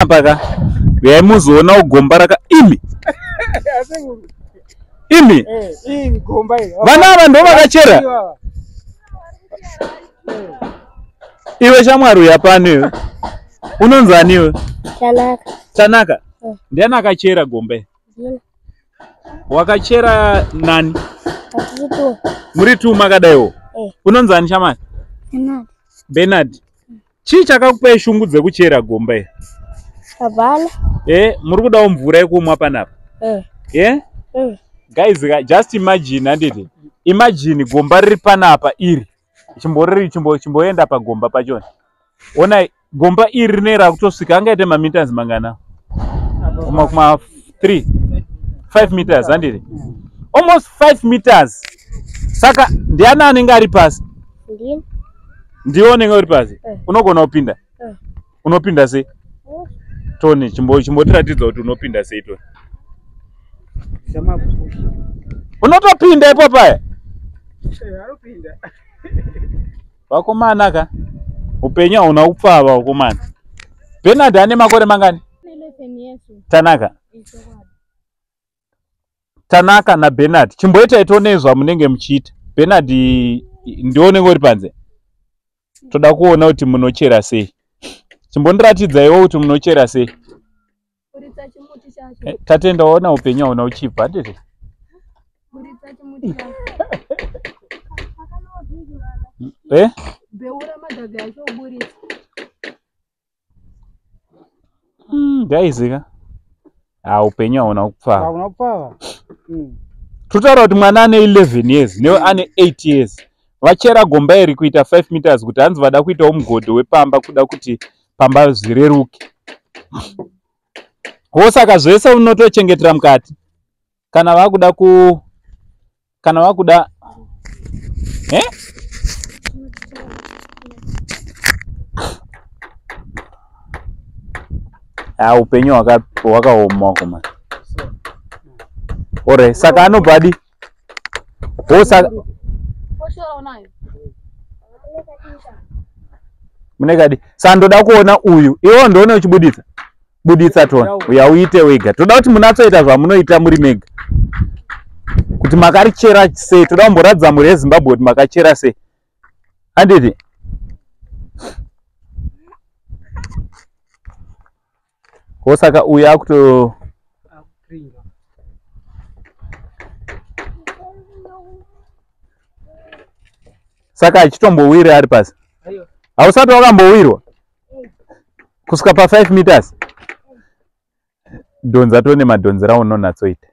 Paka muzoona gomba raka imi vana ava ndo vakachera iwe shamwari yapano iwe unonzi ani iwe? Tanaka. Ndiani akachera gomba? Wakachera nani? Muri tu makadaiwo. Unonzi ani shamwari? Bernard. Chii chakakupa shungu dzekuchera gomba iri? Abala. Muri kudawo mvura yekumwa panapa. Guys, just imagine handiti. Imagine gomba riri panapa iri. Chimboenda pagomba pachona. Ona gomba iri rinoera kutosvika angaite mameters mangana? Kuma 5 meters handiti. Almost 5 meters. Saka ndiani anenge ari pasi? Ndiwo unenge uri pasi? Unogona kupinda? Unopinda sei? Toni, chimbotiratidza kuti unopinda sei Toni? Unotopinda ipo paya? Vakomana ka? Upenyu hauna kupfava vakomana. Bernard ane makore mangani? 11 years. Tanaka. Tanaka na Bernard. Chimboita itonezwa munenge muchiita. Bernard ndionenge uri panze. Toda kuona kuti munochera sei. Chimbondiratidza iwo kuti munochera sei. Tatenda ona upenyu hauna uchibva handiti? Ndaizika. Upenyu hauna kupfava. Totaura kuti mwana ane 11 years newe ane 8 years. Vachera gomba iri kuita 5 meters kuti hanzi vada kuitawo mugodhi wepamba kuda kuti pamba zvireruke. Saka zvese unotochengetera mukati. Kana vakuda upenyu hwakaoma koma. Ore saka anobadi. Saka munekadi sandoda kuona uyu iwo ndoone uchibuditsa buditsa Toni uya uite wega. Toda kuti munatsoita zvamunoita muri mega kuti makarichera sei. Toda kumboratidza muri yeZimbabwe kuti makachera sei handiti? Saka uyu akuto saka achitombowira ari pasi. Hausati wakambowirwa kusvika pa 5 meters? Donza tone madonzera unonatsoita.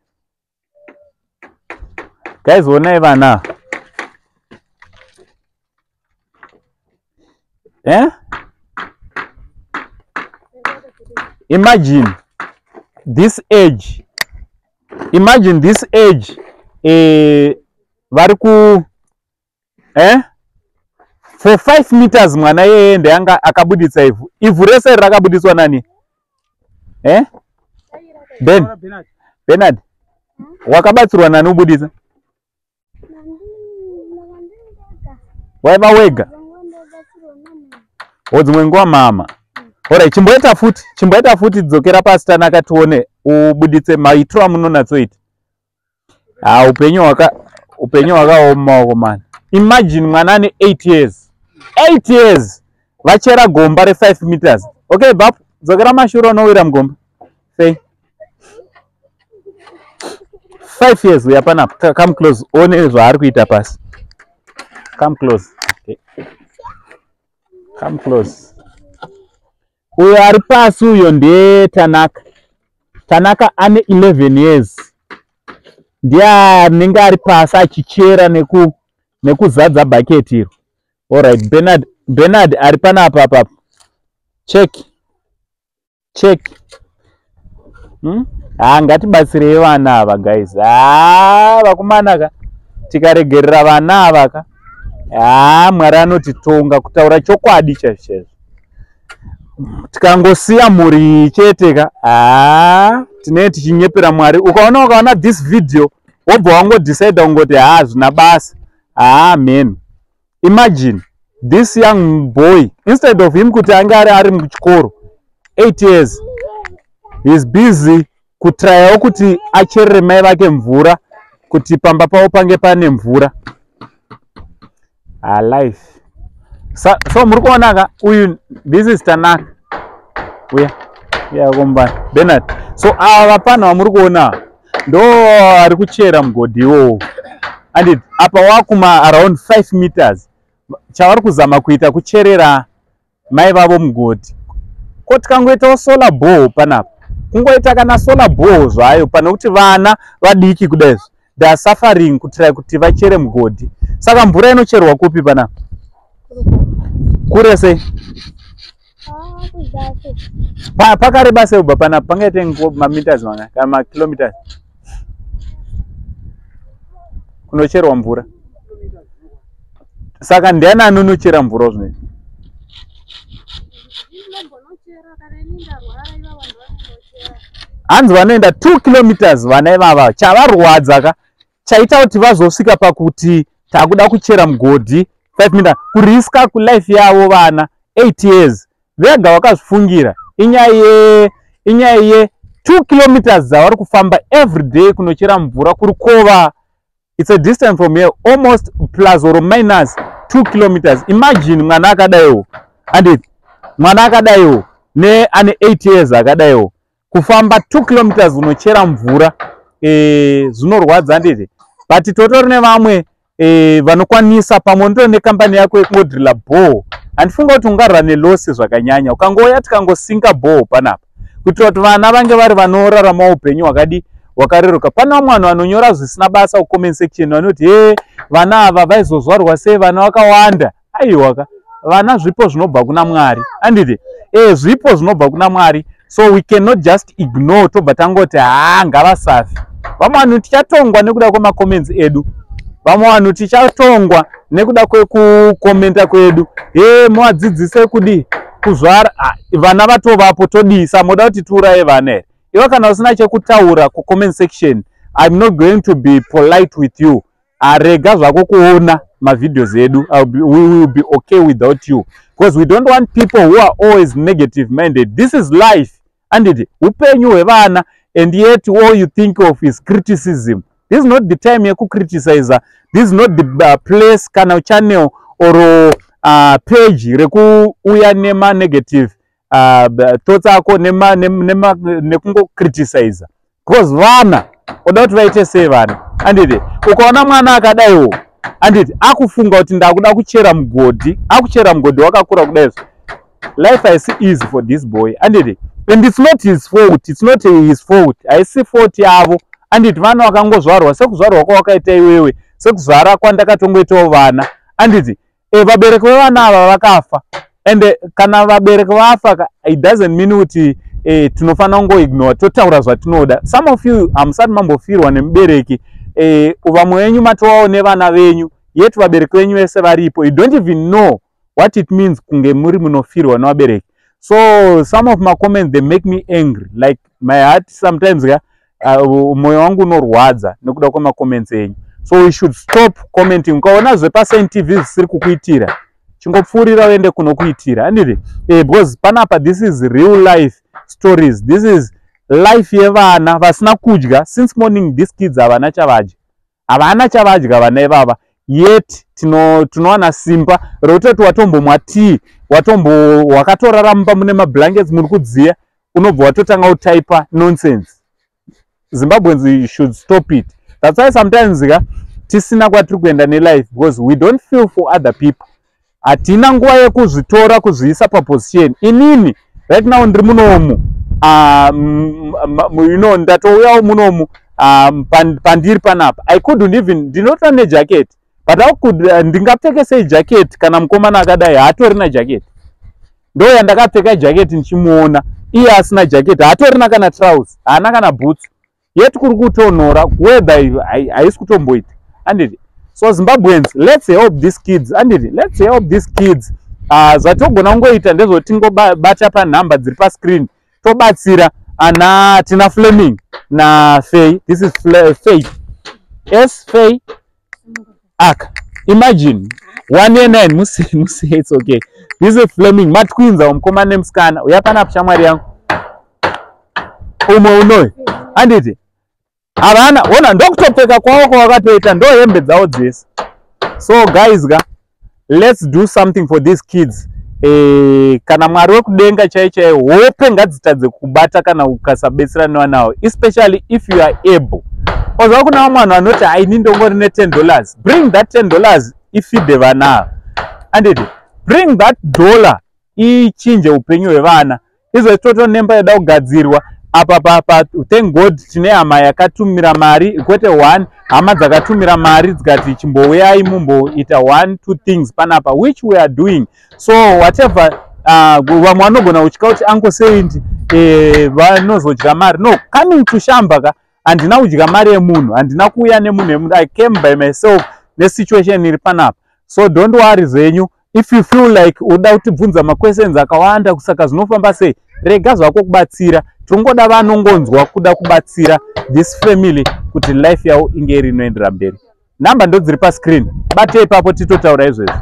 Guys, onai vana. Imagine this age. Variku for 5 meters mwana yeye ndanga akabuditsa ivhu rese rakabudiswa nani? Bernard. Wakabatsirwa nani ubuditsa? Waiva wega? Dzimwe nguva mama. Alright, chimboita futi dzokera pasi Tanaka tione ubuditse maitiro amunonatsoita. Upenyu hwakaoma vakomana. Imagine mwana ane 8 years. 8 years vachera gomba re 5 meters. Okay, bapu dzokera mashure unowira mugomba. Say 5 years uya panapa. Come close. One zvaari kuita pasi. Come close. Okay. Come close. Uyo ari pasi uyo ndiye Tanaka. Tanaka ane 11 years. Ndiye anenge ari pasi achichera nekuzadza bucket iro. Alright, Bernard ari panapa apa. Check. Ngatibatsirei vana ava guys. Vakomana ka tikaregerera vana ava ka. Mwari anotitonga kutaura chokwadi chazvo. Tikangosiya muri chete ka tinenge tichinyepera Mwari. Ukaona this video wobva wangodecide ungoti zvina basa. Man. Imagine this young boy, instead of him kuti anga ari muchikoro 8 years, He is busy kutryawo kuti acherere mai vake mvura kuti pamba pavo pange pane mvura. Life. So muri kuona uyu, this is Tanaka. Uya komba Bernard. So ava pana vamuri kuona ndo ari kuchera mugodhi iwowo. And apa wakuma around 5 meters. Chavari kuzama kuita kucherera mai vavo mugodhi. Kuti kangoitawo solar bore panapa. Kungoita kana solar bore zvayo pana kuti vana vadiki kudai. They are suffering kutira kuti vachere mugodhi. Saka mvura inocherwa kupi panapa? Kure sei? Pakareba sei ubva panapa? Pangaite mameters manga kana makilometers? Kunocherwa mvura. Saka ndiani anonochera mvura zvino? Hanzi vanoenda 2 kilometers vana ivava. Chavarwadza ka chaita kuti vazosvika pakuti takuda kuchera mugodhi 5 meters kuriska kulife yavo vana 8 years. Vega vakazvifungira. Inyaya ye 2 kilometers zavari kufamba every day kunochera mvura kurikova. It's a distance from here almost plus or minus 2 kilometers. Imagine mwana akadaiwo. And mwana akadaiwo ne ane 8 years akadaiwo kufamba 2 kilometers unochera mvura zvinorwadza nditi. But totori nevamwe vanokwanisa pamwe ndo nekambani yako yekumodrilla bore. Handifunga kuti ungarwa nelosi zvakanyanya ukangoya tikangosinga bore panapa kuitira kuti vana vange vari vanorarama upenyu hwakareruka. Pana mwana vanonyora zvisina basa kucomment section vanoti vana ava vaizozvarwa sei vana vakawanda. Aiwa vana zvipo zvinobva kuna Mwari. Anditi zvipo zvinobva kuna Mwari. So we cannot just ignore tobva tangoti ngavasafi. Vamwe vanhu tichatongwa nekuda kwemacomments edu. Vamwe vanhu tichatongwa nekuda kwekukomenta kwedu. Mwadzidzise kudi kuzvara vana vatovapo todisa moda kuti tiuraye vana here. Iwe kana usina chekutaura kucomment section, I'm not going to be polite with you. Rega zvako kuona mavideos edu. We will be okay without you. Because we don't want people who are always negative minded. This is life. And upenyu hwevana, and yet all you think of is criticism. This is not the time you criticize. This is not the place kana channel or page reku uya nema negative thoughts ako nema nekungo criticize. Because vana oda kuti vaite sei vana. Anditi ukaona mwana akadaiwo anditi akufunga kuti ndakuda kuchera mugodhi, akuchera mugodhi wakakura kudai. Life is easy for this boy. Anditi and it's not his fault. It's not his fault. I see fault yavo. Anditi vana vakangozvarwa sekuzvarwa kwakaita iwewe, sekuzvara kwandakatongoitawo vana. Anditi vabereki vevana ava vakafa. And kana vabereki vafa, it doesn't mean kuti tinofana kungoignore totaura zvatinoda. Some of you hamusati mambofirwa nemubereki. Vamwe venyu matovawo nevana venyu, yet vabereki venyu vese varipo. You don't even know what it means kunge muri munofirwa nevabereki. So some of my comments, they make me angry. Like my heart sometimes moyo wangu unorwadza nekuda kwema comments enyu. So we should stop commenting. Ukaona zvepa TV zvisiri kukuitira, chingopfurira uende kunokuitira. Anditi because panapa this is real life stories. This is life yevana vasina kudya. Since morning these kids havana chavadya. Havana chavadya vana ivava. Yet tinowana simba rototi watombomwa tea, wakatoraramba mune mablankets muri kudziya, unobva watotanga kutaipa nonsense. Zimbabweans should stop it. That's why sometimes tisina kwatiri kuenda nelife, because we don't feel for other people. Hatina nguva yekuzvitora kuzviisa paposition. Inini right now ndiri munomu ndatouyawo munomu pandiri panapa. I couldn't even ndinotwa nejacket. But how could ndingapfeke sei jacket kana mukomana akadai haatorina jacket? Ndo yandakapfeka jacket nichimuona iye asina jacket, haatorina kana trousers, haana kana boots. Yet kuri kutonhora weather haisi kutomboita. Anditi so Zimbabweans, let's help these kids. Anditi let's help these kids. Zvatogona kungoita ndezvotingobata panhamba dziri pascreen tobatsira ana tina Fleming na Faye. This is Faye. Yes, Faye. Imagine 1 year 9 musi it's okay. This is Fleming. Mat Queens wa mkomane mskana. Uyapana shamwari yangu. umwe unoyu handiti havana ona ndokutopfeka kwavo kwavakatoita ndo hembe dzavo dzese. So guys let's do something for these kids. Kana Mwari wekudenga chaiyo hope ngadzitadze kubata kana ukasabetsera nevanawo, especially if you are able. Ozva kuna vamwe vanhu vanoti haini ndongori ne$10, bring that $10 ifide vana handiti bring that $1 ichinje upenyu hwevana. Izvo totonemba yoda kugadzirwa apa thank God tine hama yakatumira mari kwete 1 hama dzakatumira mari dzikati chimbouyai mumboita 1-2 things panapa which we are doing. So whatever vamwe vanogona kutya kuti Uncle Saint vanozodya mari. No, coming to shamba handina kudya mari yemunhu, handina kuuya nemunhu. I came by myself nesituation iri panapa. So don't worry zvenyu. If you feel like uda kutibvunza maquestions akawanda kusaka zvinofamba sei, rega zvako kubatsira. Tingoda vanongonzwa kuda kubatsira this family kuti life yavo inge iri inoendera mberi. Namba ndo dziri pa screen. Bate ipapo titotaura izvozvo.